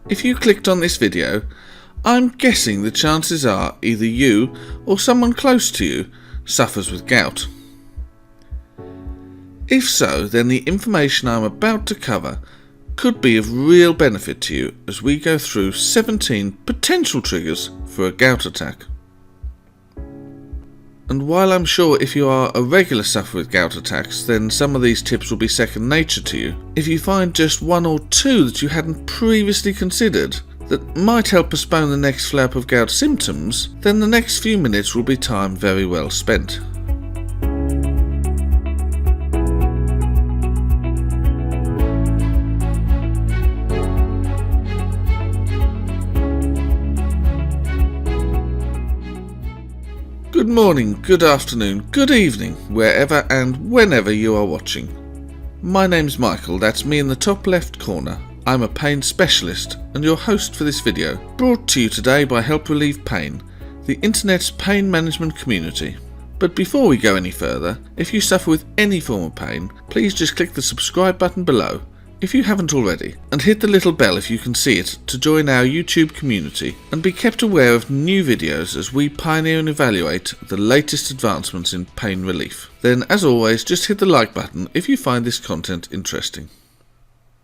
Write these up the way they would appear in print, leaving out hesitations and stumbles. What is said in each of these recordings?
If you clicked on this video, I'm guessing the chances are either you or someone close to you suffers with gout. If so, then the information I'm about to cover could be of real benefit to you as we go through 17 potential triggers for a gout attack. And while I'm sure if you are a regular sufferer with gout attacks, then some of these tips will be second nature to you, if you find just one or two that you hadn't previously considered that might help postpone the next flare-up of gout symptoms, then the next few minutes will be time very well spent. Good morning, good afternoon, good evening, wherever and whenever you are watching. My name's Michael, that's me in the top left corner. I'm a pain specialist and your host for this video, brought to you today by Help Relieve Pain, the internet's pain management community. But before we go any further, if you suffer with any form of pain, please just click the subscribe button below if you haven't already, and hit the little bell if you can see it to join our YouTube community and be kept aware of new videos as we pioneer and evaluate the latest advancements in pain relief. Then, as always, just hit the like button if you find this content interesting.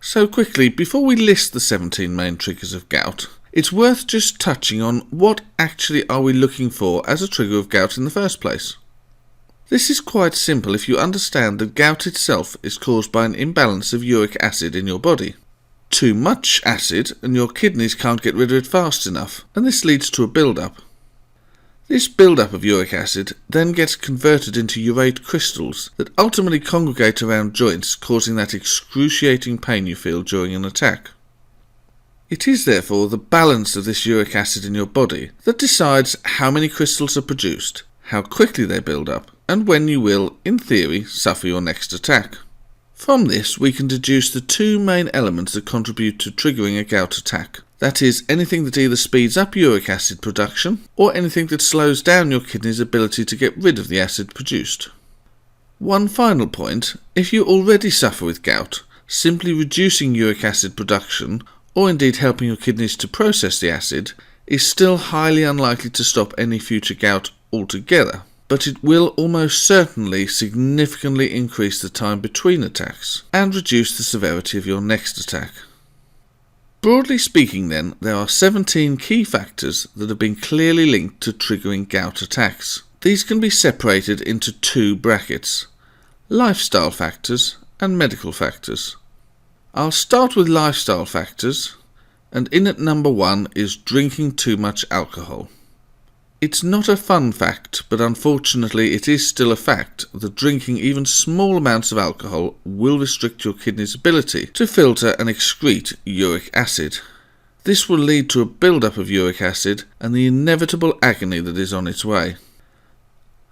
So quickly, before we list the 17 main triggers of gout, it's worth just touching on what actually are we looking for as a trigger of gout in the first place. This is quite simple if you understand that gout itself is caused by an imbalance of uric acid in your body. Too much acid and your kidneys can't get rid of it fast enough, and this leads to a build-up. This build-up of uric acid then gets converted into urate crystals that ultimately congregate around joints, causing that excruciating pain you feel during an attack. It is therefore the balance of this uric acid in your body that decides how many crystals are produced, how quickly they build up, and when you will, in theory, suffer your next attack. From this, we can deduce the two main elements that contribute to triggering a gout attack. That is, anything that either speeds up uric acid production, or anything that slows down your kidney's ability to get rid of the acid produced. One final point, if you already suffer with gout, simply reducing uric acid production, or indeed helping your kidneys to process the acid, is still highly unlikely to stop any future gout altogether, but it will almost certainly significantly increase the time between attacks and reduce the severity of your next attack. Broadly speaking then, there are 17 key factors that have been clearly linked to triggering gout attacks. These can be separated into two brackets: lifestyle factors and medical factors. I'll start with lifestyle factors, and in at number 1 is drinking too much alcohol. It's not a fun fact, but unfortunately it is still a fact that drinking even small amounts of alcohol will restrict your kidney's ability to filter and excrete uric acid. This will lead to a build-up of uric acid and the inevitable agony that is on its way.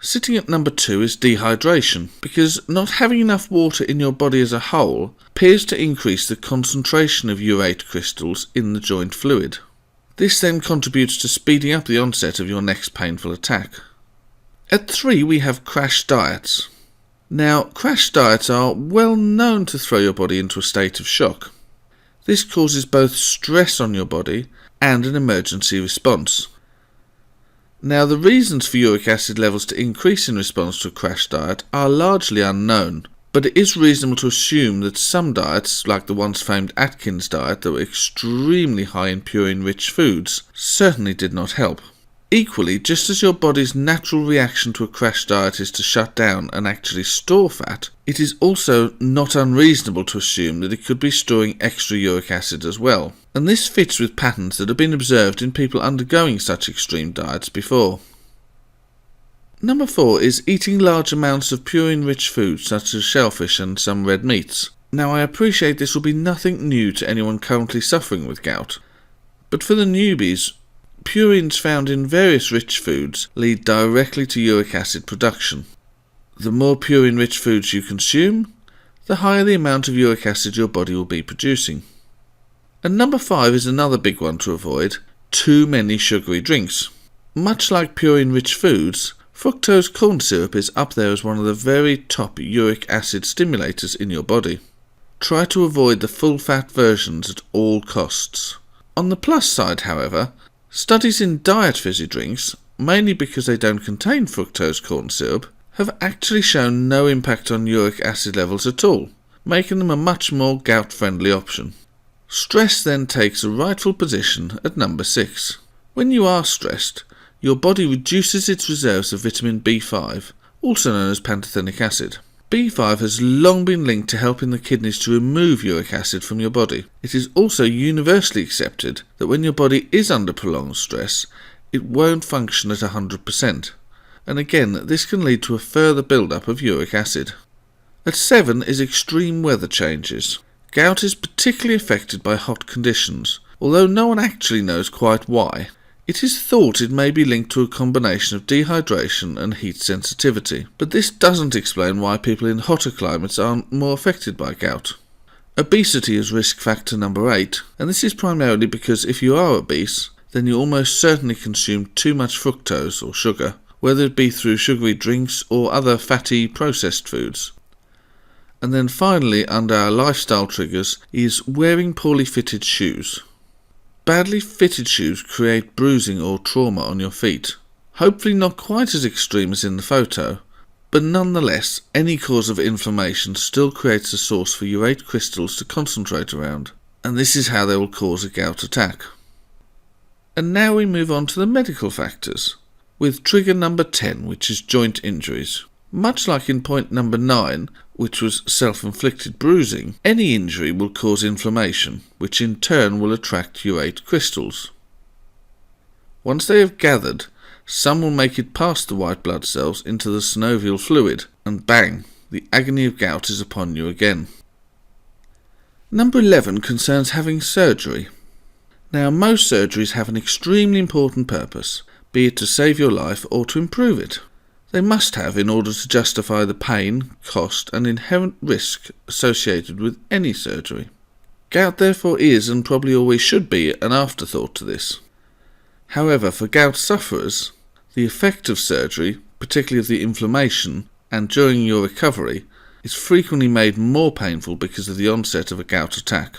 Sitting at number 2 is dehydration, because not having enough water in your body as a whole appears to increase the concentration of urate crystals in the joint fluid. This then contributes to speeding up the onset of your next painful attack. At 3 we have crash diets. Now, crash diets are well known to throw your body into a state of shock. This causes both stress on your body and an emergency response. Now, the reasons for uric acid levels to increase in response to a crash diet are largely unknown, but it is reasonable to assume that some diets, like the once famed Atkins diet that were extremely high in purine-rich foods, certainly did not help. Equally, just as your body's natural reaction to a crash diet is to shut down and actually store fat, it is also not unreasonable to assume that it could be storing extra uric acid as well. And this fits with patterns that have been observed in people undergoing such extreme diets before. Number 4 is eating large amounts of purine-rich foods such as shellfish and some red meats. Now, I appreciate this will be nothing new to anyone currently suffering with gout, but for the newbies, purines found in various rich foods lead directly to uric acid production. The more purine-rich foods you consume, the higher the amount of uric acid your body will be producing. And number 5 is another big one to avoid: too many sugary drinks. Much like purine-rich foods, fructose corn syrup is up there as one of the very top uric acid stimulators in your body. Try to avoid the full-fat versions at all costs. On the plus side, however, studies in diet fizzy drinks, mainly because they don't contain fructose corn syrup, have actually shown no impact on uric acid levels at all, making them a much more gout-friendly option. Stress then takes a rightful position at number 6. When you are stressed, your body reduces its reserves of vitamin B5, also known as pantothenic acid. B5 has long been linked to helping the kidneys to remove uric acid from your body. It is also universally accepted that when your body is under prolonged stress, it won't function at 100%. And again, this can lead to a further build-up of uric acid. At 7 is extreme weather changes. Gout is particularly affected by hot conditions, although no one actually knows quite why. It is thought it may be linked to a combination of dehydration and heat sensitivity, but this doesn't explain why people in hotter climates are more affected by gout. Obesity is risk factor number 8, and this is primarily because if you are obese, then you almost certainly consume too much fructose or sugar, whether it be through sugary drinks or other fatty processed foods. And then finally, under our lifestyle triggers, is wearing poorly fitted shoes. Badly fitted shoes create bruising or trauma on your feet. Hopefully not quite as extreme as in the photo, but nonetheless, any cause of inflammation still creates a source for urate crystals to concentrate around, and this is how they will cause a gout attack. And now we move on to the medical factors, with trigger number 10, which is joint injuries. Much like in point number 9, which was self-inflicted bruising, any injury will cause inflammation, which in turn will attract urate crystals. Once they have gathered, some will make it past the white blood cells into the synovial fluid, and bang, the agony of gout is upon you again. Number 11 concerns having surgery. Now, most surgeries have an extremely important purpose, be it to save your life or to improve it. They must have in order to justify the pain, cost and inherent risk associated with any surgery. Gout therefore is, and probably always should be, an afterthought to this. However, for gout sufferers, the effect of surgery, particularly of the inflammation, and during your recovery, is frequently made more painful because of the onset of a gout attack.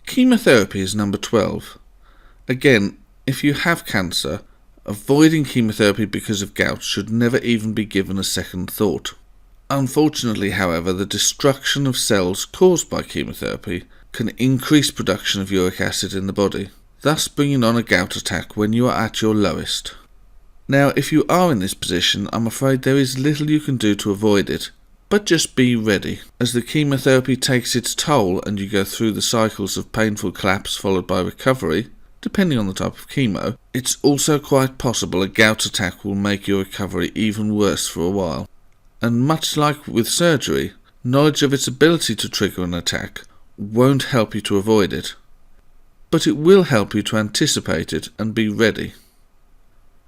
Chemotherapy is number 12. Again, if you have cancer, avoiding chemotherapy because of gout should never even be given a second thought. Unfortunately, however, the destruction of cells caused by chemotherapy can increase production of uric acid in the body, thus bringing on a gout attack when you are at your lowest. Now, if you are in this position, I'm afraid there is little you can do to avoid it, but just be ready. As the chemotherapy takes its toll and you go through the cycles of painful collapse followed by recovery, depending on the type of chemo, it's also quite possible a gout attack will make your recovery even worse for a while. And much like with surgery, knowledge of its ability to trigger an attack won't help you to avoid it, but it will help you to anticipate it and be ready.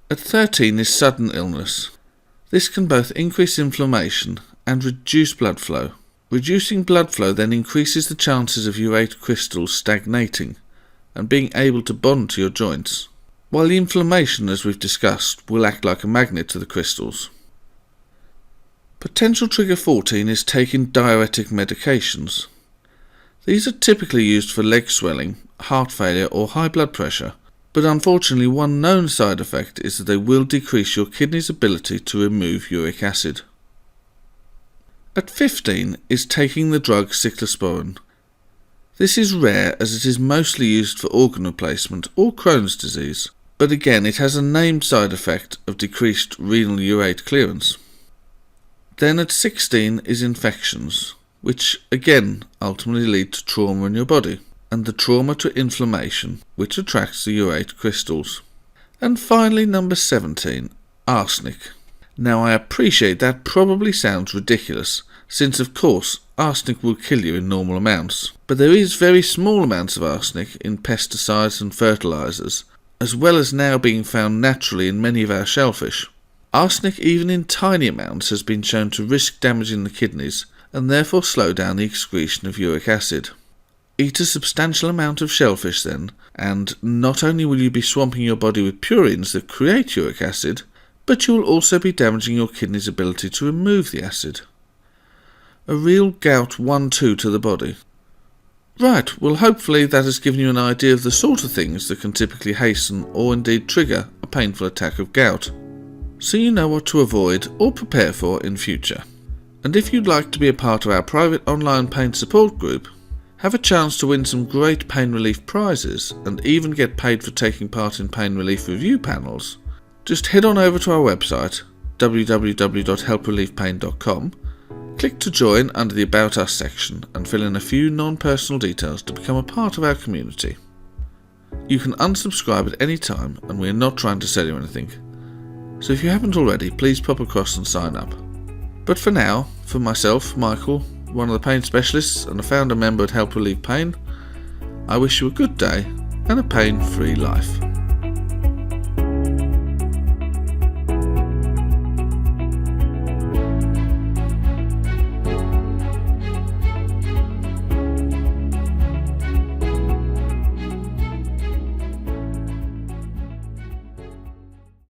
At 13 is sudden illness. This can both increase inflammation and reduce blood flow. Reducing blood flow then increases the chances of urate crystals stagnating and being able to bond to your joints, while the inflammation, as we've discussed, will act like a magnet to the crystals. Potential trigger 14 is taking diuretic medications. These are typically used for leg swelling, heart failure or high blood pressure, but unfortunately one known side effect is that they will decrease your kidney's ability to remove uric acid. At 15 is taking the drug Cyclosporin. This is rare as it is mostly used for organ replacement or Crohn's disease, but again it has a named side effect of decreased renal urate clearance. Then at 16 is infections, which again ultimately lead to trauma in your body, and the trauma to inflammation, which attracts the urate crystals. And finally number 17, arsenic. Now I appreciate that probably sounds ridiculous, since of course arsenic will kill you in normal amounts, but there is very small amounts of arsenic in pesticides and fertilizers, as well as now being found naturally in many of our shellfish. Arsenic, even in tiny amounts, has been shown to risk damaging the kidneys and therefore slow down the excretion of uric acid. Eat a substantial amount of shellfish then, and not only will you be swamping your body with purines that create uric acid, but you will also be damaging your kidney's ability to remove the acid. A real gout 1-2 to the body. Right, well hopefully that has given you an idea of the sort of things that can typically hasten or indeed trigger a painful attack of gout, so you know what to avoid or prepare for in future. And if you'd like to be a part of our private online pain support group, have a chance to win some great pain relief prizes and even get paid for taking part in pain relief review panels, just head on over to our website www.helpreliefpain.com, click to join under the About Us section and fill in a few non-personal details to become a part of our community. You can unsubscribe at any time and we are not trying to sell you anything, so if you haven't already, please pop across and sign up. But for now, for myself, Michael, one of the pain specialists and a founder member at Help Relieve Pain, I wish you a good day and a pain-free life.